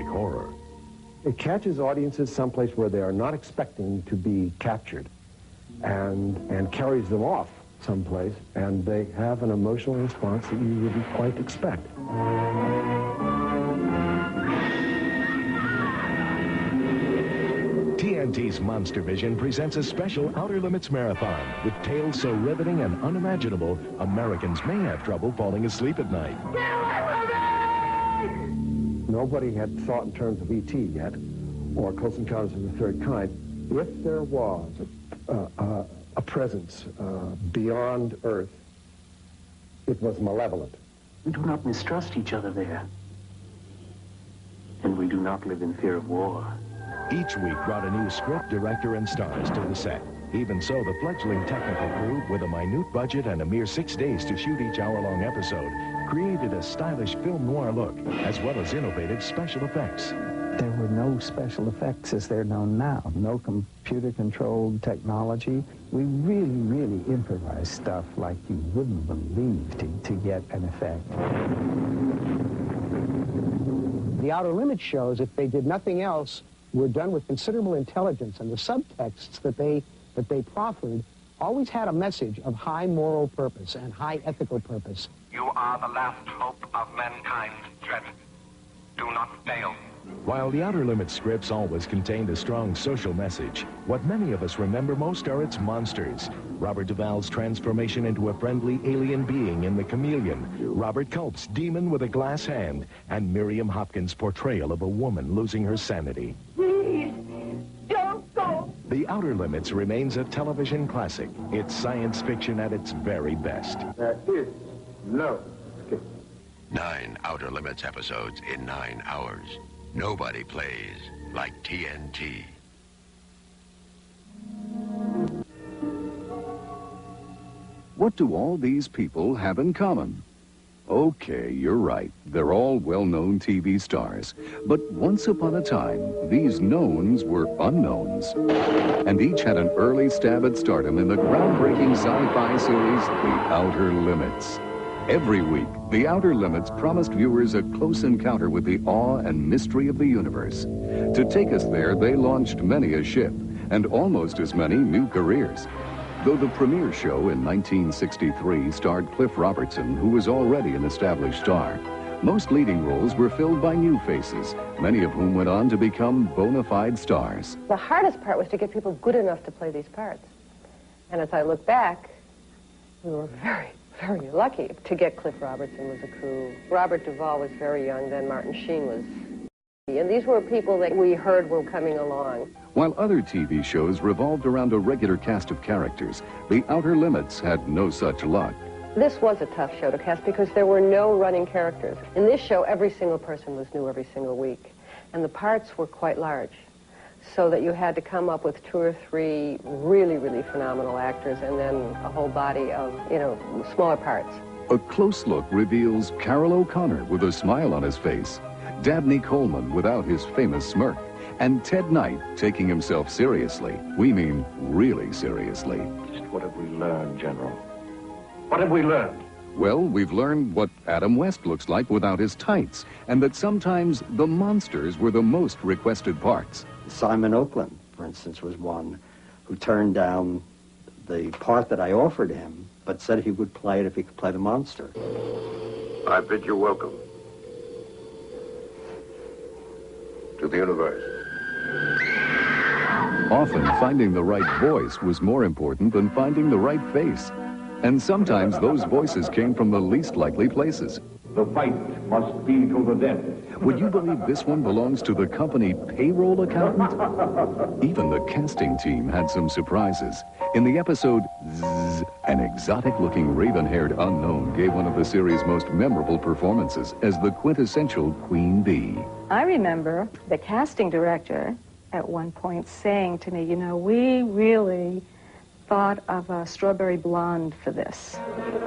horror. It catches audiences someplace where they are not expecting to be captured, and carries them off someplace, and they have an emotional response that you wouldn't quite expect. TNT's MonsterVision presents a special Outer Limits marathon with tales so riveting and unimaginable, Americans may have trouble falling asleep at night. Nobody had thought in terms of E.T. yet, or Close Encounters of the Third Kind. If there was a presence beyond Earth, it was malevolent. We do not mistrust each other there. And we do not live in fear of war. Each week brought a new script, director, and stars to the set. Even so, the fledgling technical crew, with a minute budget and a mere 6 days to shoot each hour-long episode, created a stylish film noir look, as well as innovative special effects. There were no special effects as they're known now. No computer-controlled technology. We really improvised stuff like you wouldn't believe to get an effect. The Outer Limits shows, if they did nothing else, were done with considerable intelligence, and the subtexts that they proffered always had a message of high moral purpose and high ethical purpose. You are the last hope of mankind, Dread. Do not fail. While the Outer Limits scripts always contained a strong social message, what many of us remember most are its monsters. Robert Duvall's transformation into a friendly alien being in The Chameleon, Robert Culp's demon with a glass hand, and Miriam Hopkins' portrayal of a woman losing her sanity. Please, don't go. The Outer Limits remains a television classic. It's science fiction at its very best. There is no escape. 9 Outer Limits episodes in 9 hours. Nobody plays like TNT. What do all these people have in common? Okay, you're right. They're all well-known TV stars. But once upon a time, these knowns were unknowns. And each had an early stab at stardom in the groundbreaking sci-fi series, The Outer Limits. Every week, The Outer Limits promised viewers a close encounter with the awe and mystery of the universe. To take us there, they launched many a ship, and almost as many new careers. Though the premiere show in 1963 starred Cliff Robertson, who was already an established star, most leading roles were filled by new faces, many of whom went on to become bona fide stars. The hardest part was to get people good enough to play these parts. And as I look back, we were very lucky to get Cliff Robertson with the crew. Robert Duvall was very young then, Martin Sheen was. And these were people that we heard were coming along. While other TV shows revolved around a regular cast of characters, The Outer Limits had no such luck. This was a tough show to cast because there were no running characters. In this show, every single person was new every single week. And the parts were quite large, so that you had to come up with 2 or 3 really phenomenal actors and then a whole body of, smaller parts. A close look reveals Carroll O'Connor with a smile on his face, Dabney Coleman without his famous smirk, and Ted Knight taking himself seriously. We mean really seriously. What have we learned, General? What have we learned? Well, we've learned what Adam West looks like without his tights, and that sometimes the monsters were the most requested parts. Simon Oakland, for instance, was one who turned down the part that I offered him, but said he would play it if he could play the monster. I bid you welcome to the universe. Often, finding the right voice was more important than finding the right face. And sometimes those voices came from the least likely places. The fight must be to the death. Would you believe this one belongs to the company payroll accountant? Even the casting team had some surprises. In the episode Zzz, an exotic-looking raven-haired unknown gave one of the series' most memorable performances as the quintessential Queen Bee. I remember the casting director at one point saying to me, we really thought of a strawberry blonde for this.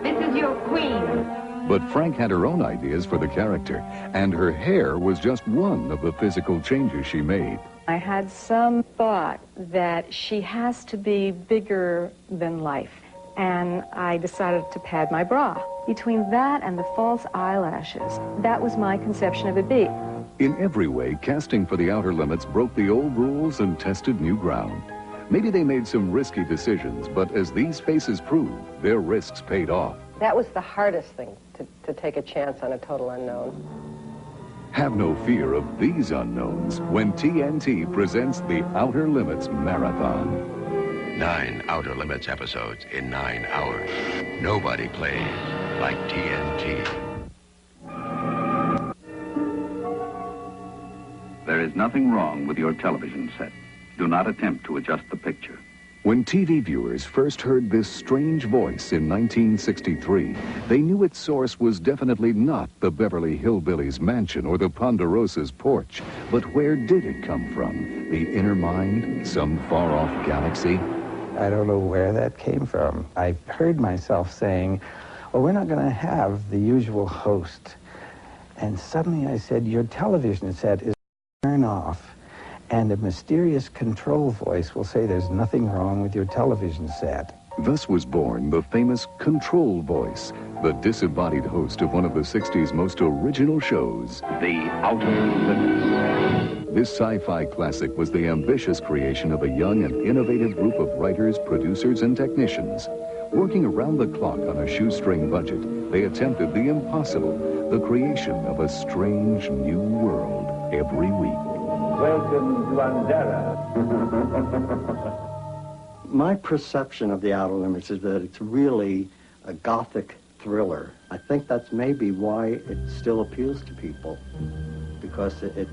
This is your queen. But Frank had her own ideas for the character, and her hair was just one of the physical changes she made. I had some thought that she has to be bigger than life, and I decided to pad my bra. Between that and the false eyelashes, that was my conception of a bee. In every way, casting for The Outer Limits broke the old rules and tested new ground. Maybe they made some risky decisions, but as these faces prove, their risks paid off. That was the hardest thing, to take a chance on a total unknown. Have no fear of these unknowns when TNT presents The Outer Limits Marathon. 9 Outer Limits episodes in 9 hours. Nobody plays like TNT. There is nothing wrong with your television set. Do not attempt to adjust the picture. When TV viewers first heard this strange voice in 1963, they knew its source was definitely not the Beverly Hillbillies mansion or the Ponderosa's porch. But where did it come from? The inner mind? Some far-off galaxy? I don't know where that came from. I heard myself saying, well, we're not going to have the usual host. And suddenly I said, your television set is turned off. And a mysterious control voice will say there's nothing wrong with your television set. Thus was born the famous Control Voice, the disembodied host of one of the 60s most original shows, The Outer Limits. This sci-fi classic was the ambitious creation of a young and innovative group of writers, producers, and technicians. Working around the clock on a shoestring budget, they attempted the impossible, the creation of a strange new world every week. Welcome to Andera. My perception of The Outer Limits is that it's really a gothic thriller. I think that's maybe why it still appeals to people, because it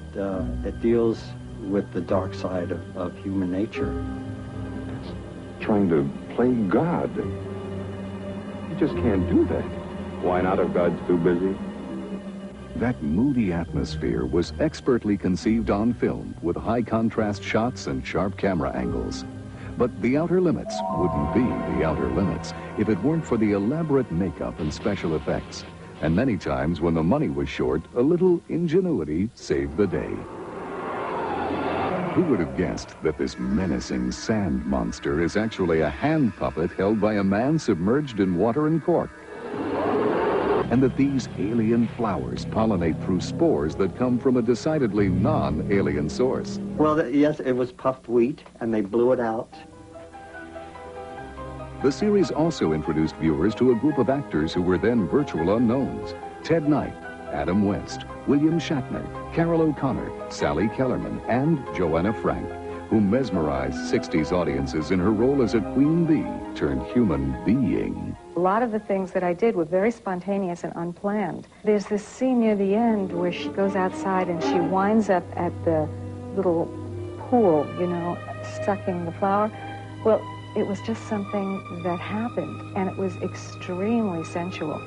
deals with the dark side of human nature. Trying to play God. You just can't do that. Why not if God's too busy? That moody atmosphere was expertly conceived on film with high-contrast shots and sharp camera angles. But The Outer Limits wouldn't be The Outer Limits if it weren't for the elaborate makeup and special effects. And many times when the money was short, a little ingenuity saved the day. Who would have guessed that this menacing sand monster is actually a hand puppet held by a man submerged in water and cork? And that these alien flowers pollinate through spores that come from a decidedly non-alien source. Well, yes, it was puffed wheat, and they blew it out. The series also introduced viewers to a group of actors who were then virtual unknowns. Ted Knight, Adam West, William Shatner, Carol O'Connor, Sally Kellerman, and Joanna Frank, who mesmerized 60s audiences in her role as a queen bee turned human being. A lot of the things that I did were very spontaneous and unplanned. There's this scene near the end where she goes outside and she winds up at the little pool, you know, sucking the flower. Well, it was just something that happened, and it was extremely sensual.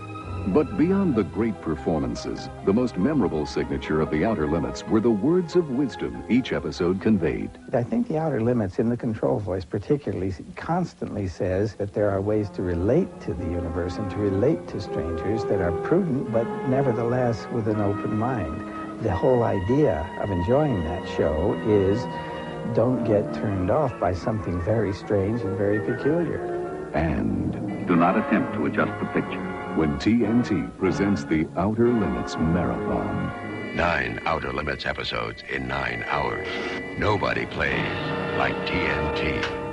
But beyond the great performances, the most memorable signature of The Outer Limits were the words of wisdom each episode conveyed. I think The Outer Limits, in the control voice particularly, constantly says that there are ways to relate to the universe and to relate to strangers that are prudent, but nevertheless with an open mind. The whole idea of enjoying that show is don't get turned off by something very strange and very peculiar. And do not attempt to adjust the picture. When TNT presents The Outer Limits Marathon. 9 Outer Limits episodes in 9 hours. Nobody plays like TNT.